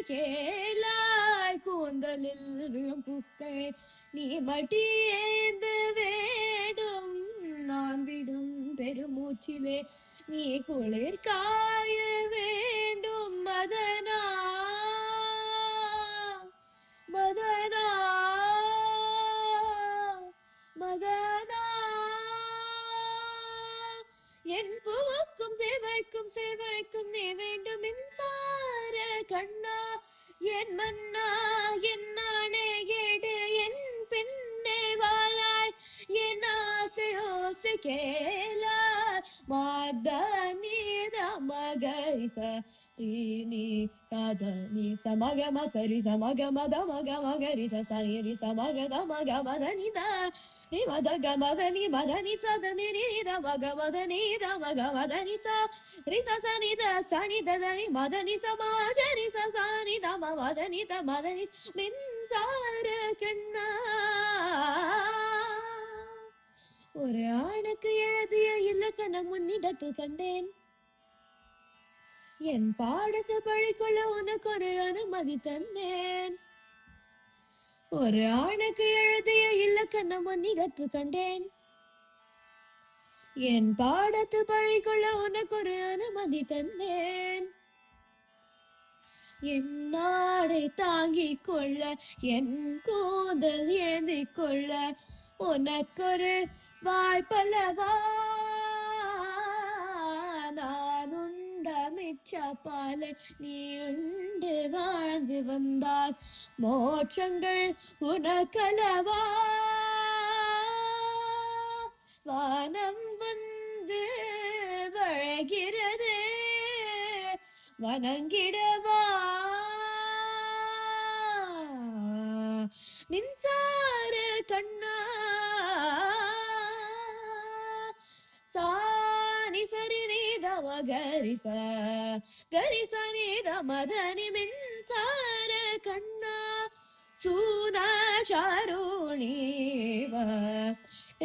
கேளாய் கூந்தலில் விழும் பூக்கள் நீ மட்டியேந்து வேண்டும் நான் விடும் பெருமூச்சிலே நீ குளிர் காய வேண்டும் மதனா மதனா மதனா என் பூவுக்கும் தேவைக்கும் சேவைக்கும் நீ வேண்டும் மின்சார கண்ணா என் மன்னா என் நானே கேடு என் பின்னே வாராய் என் ஆசை ஓசை கேளாய் மதனி மகரிச நீ சதனி சமகம சரி சமகமத மக மகரிச சரி சமகத மக மதனித நீ மத கமதனி மதனி சதனி நீத மக மதனி த மக மதனி ச ரிச சனித சனிதனி மதனி சமகரி சனி தம மதனி த மதனி மின்சார கண்ணா ஒரு ஆணுக்கு எழுதிய இலக்கணம் முன்னிடத்தில் கண்டேன் என் பாடத்தை பழிக்கொள்ள உனக்கு ஒரு அனுமதி தந்தேன் ஒரு ஆணுக்கு எழுதிய இலக்கணம் முன்னிடத்தில் கண்டேன் என் பாடத்தை பழிக்கொள்ள உனக்கு ஒரு அனுமதி தந்தேன் என் நாடை தாங்கிக் கொள்ள என் கூந்தல் ஏந்திக் கொள்ள உனக்கொரு வாய்ப்பல்லவா நான் உண்ட மிச்ச பாலை நீ உண்டு வாழ்ந்து வந்தால் மோட்சங்கள் உனக்கலவா வானம் வந்து வழகிறது வணங்கிடவா மின்சார கண்ணா சானி சரி நீத மகரிச கரிச நீத மதனி மின்சார கண்ணா சூனா சாருணீவ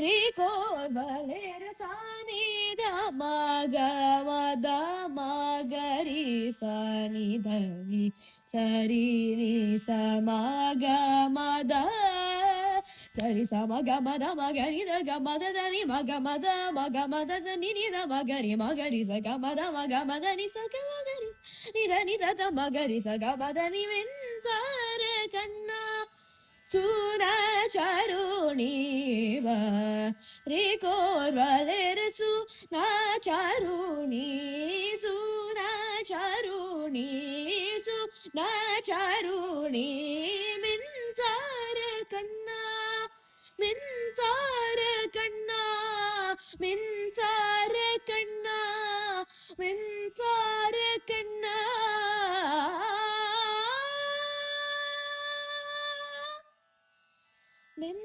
ரீகோர் வலேர சானித மக மத மகரி சானிதவி சரி நீ சமக மத சரி சமக மத மகரி த மத தனி மக மத நித மகரி மகரி சக மத மக மத நி சக மகரி நித நித த மகரி சக மத நி மின்சார கண்ணா சூரா சாருணீவ ரீகோர் வலேர சுனா சாருணி சுனா சாருணி சுனா சாருணி மின்சார கண்ணா மின்சார கண்ணா மின்சார கண்ணா மின்சார கண்ணா மின்